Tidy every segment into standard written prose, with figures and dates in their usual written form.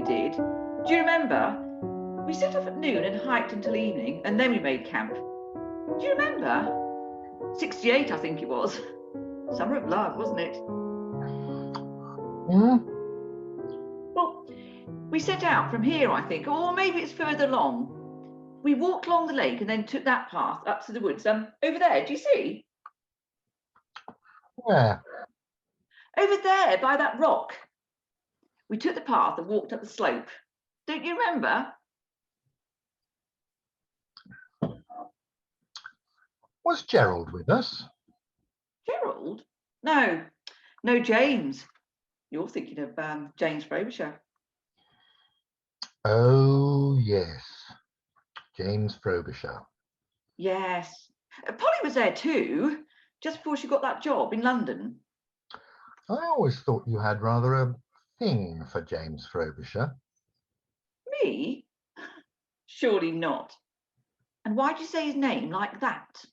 we did. Do you remember? We set off at noon and hiked until evening, and then we made camp. Do you remember? 68, I think it was. Summer of love, wasn't it? Well, we set out from here, I think, or maybe it's further along. We walked along the lake and then took that path up to the woods. Over there, do you see? Where? Over there, by that rock. We took the path and walked up the slope. Don't you remember? Was Gerald with us? Gerald? No, James. You're thinking of James Frobisher. Oh, yes. James Frobisher. Yes. Polly was there too, just before she got that job in London. I always thought you had rather a thing for James Frobisher. Me? Surely not. And why'd you say his name like that?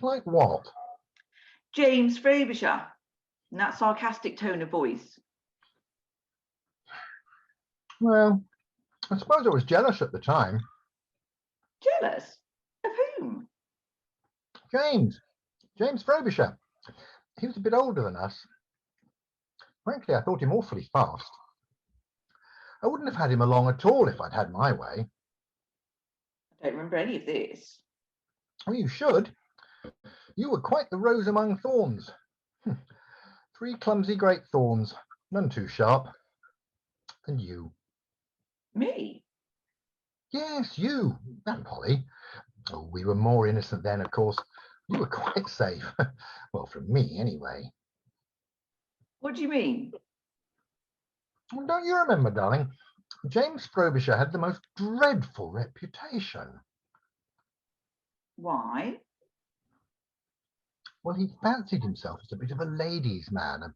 Like what? James Frobisher, in that sarcastic tone of voice. Well, I suppose I was jealous at the time. Jealous? Of whom? James Frobisher. He was a bit older than us. Frankly, I thought him awfully fast. I wouldn't have had him along at all if I'd had my way. I don't remember any of this. Oh, you should. You were quite the rose among thorns. 3 clumsy great thorns, none too sharp. And you. Me? Yes, you and Polly. Oh, we were more innocent then, of course. You were quite safe. Well, from me, anyway. What do you mean? Well, don't you remember, darling? James Frobisher had the most dreadful reputation. Why? Well, he fancied himself as a bit of a ladies' man. And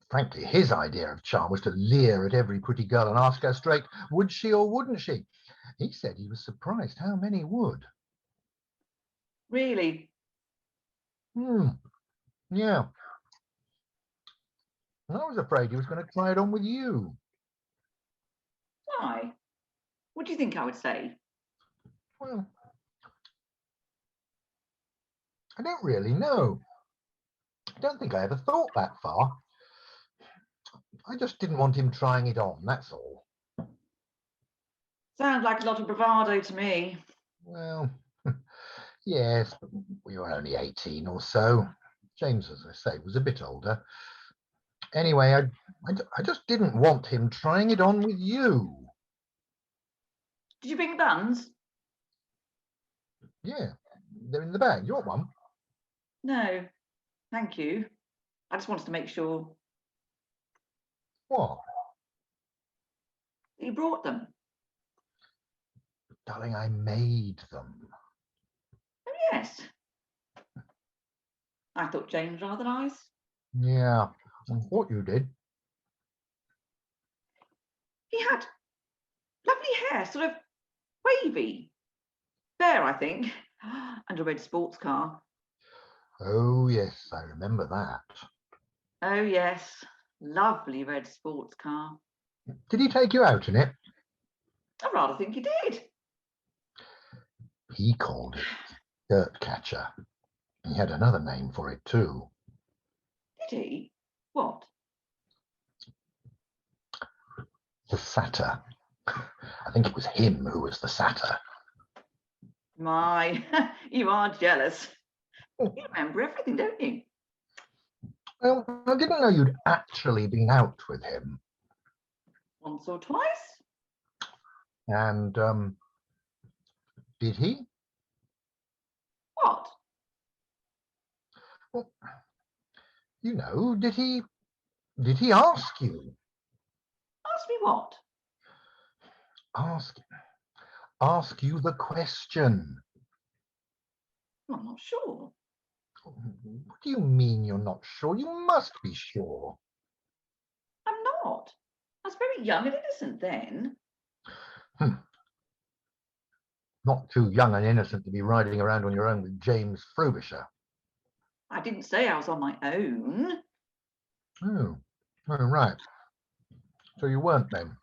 frankly, his idea of charm was to leer at every pretty girl and ask her straight, would she or wouldn't she? He said he was surprised how many would. Really? Yeah. And I was afraid he was going to try it on with you. Why? What do you think I would say? Well, I don't really know. I don't think I ever thought that far. I just didn't want him trying it on, that's all. Sounds like a lot of bravado to me. Well, yes, but we were only 18 or so. James, as I say, was a bit older. Anyway, I just didn't want him trying it on with you. Did you bring the buns? Yeah, they're in the bag. You want one? No, thank you. I just wanted to make sure. What? You brought them. Darling, I made them. Oh, yes. I thought James rather nice. Yeah, I thought you did. He had lovely hair, sort of wavy. Fair, I think, and a red sports car. Oh, yes, I remember that. Oh, yes. Lovely red sports car. Did he take you out in it? I rather think he did. He called it Dirt Catcher. He had another name for it too. Did he? What? The Satyr. I think it was him who was the Satyr. My, you are jealous. You remember everything, don't you? Well, I didn't know you'd actually been out with him. Once or twice. And, did he? What? Well, you know, did he ask you? Ask me what? Ask you the question. I'm not sure. What do you mean you're not sure? You must be sure. I'm not. I was very young and innocent then. Not too young and innocent to be riding around on your own with James Frobisher. I didn't say I was on my own. Oh, right. So you weren't then?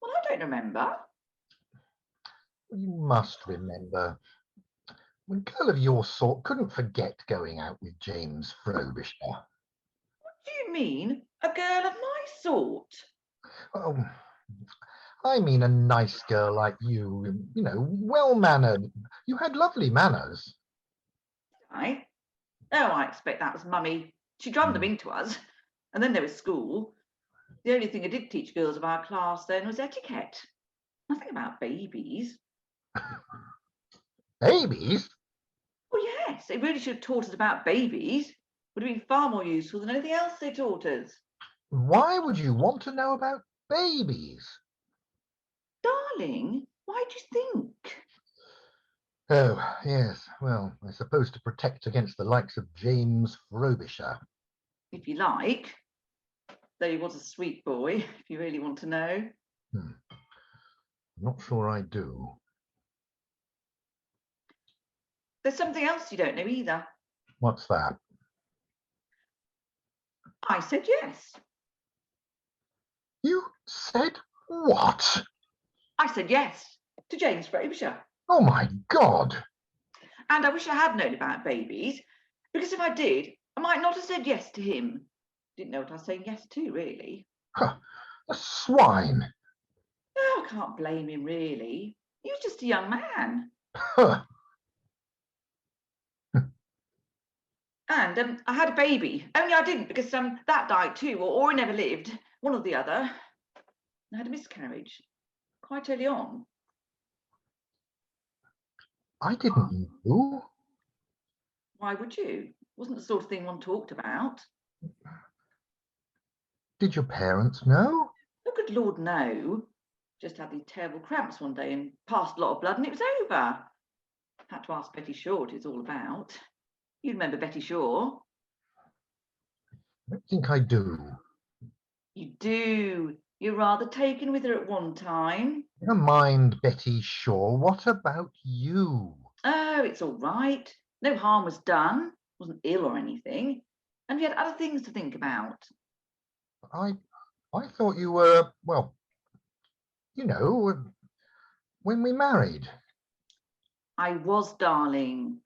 Well, I don't remember. You must remember. A girl of your sort couldn't forget going out with James Frobisher. What do you mean, a girl of my sort? Oh, I mean a nice girl like you, well-mannered. You had lovely manners. I? Oh, I expect that was Mummy. She drummed them Mm. into us. And then there was school. The only thing I did teach girls of our class then was etiquette. Nothing about babies. Babies? Oh, yes, they really should have taught us about babies. Would have been far more useful than anything else they taught us. Why would you want to know about babies? Darling, why do you think? Oh, yes. Well, I suppose to protect against the likes of James Frobisher. If you like. Though he was a sweet boy, if you really want to know. I'm not sure I do. There's something else you don't know either. What's that? I said yes. You said what? I said yes to James Frobisher. Oh, my God. And I wish I had known about babies, because if I did, I might not have said yes to him. Didn't know what I was saying yes to, really. Huh, a swine. Oh, I can't blame him, really. He was just a young man. Huh. And I had a baby. Only I didn't, because that died too, or he never lived. One or the other. I had a miscarriage quite early on. I didn't know. Why would you? It wasn't the sort of thing one talked about. Did your parents know? Oh, good Lord, no. Just had these terrible cramps one day and passed a lot of blood and it was over. Had to ask Betty Shaw what it's all about. You remember Betty Shaw? I don't think I do. You do. You're rather taken with her at one time. Never mind Betty Shaw. What about you? Oh, it's all right. No harm was done. Wasn't ill or anything. And we had other things to think about. I thought you were, well, when we married. I was, darling.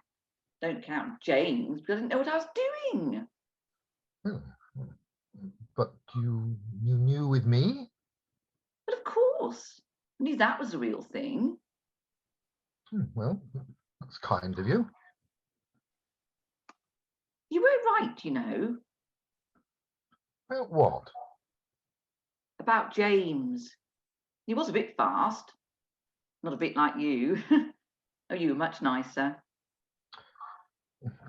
Don't count James, because I didn't know what I was doing. Hmm. But you knew with me? But of course, I knew that was a real thing. Well, that's kind of you. You were right, you know, About what? about James. He was a bit fast. Not a bit like you. Oh, you were much nicer.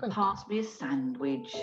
Thank Pass me a sandwich.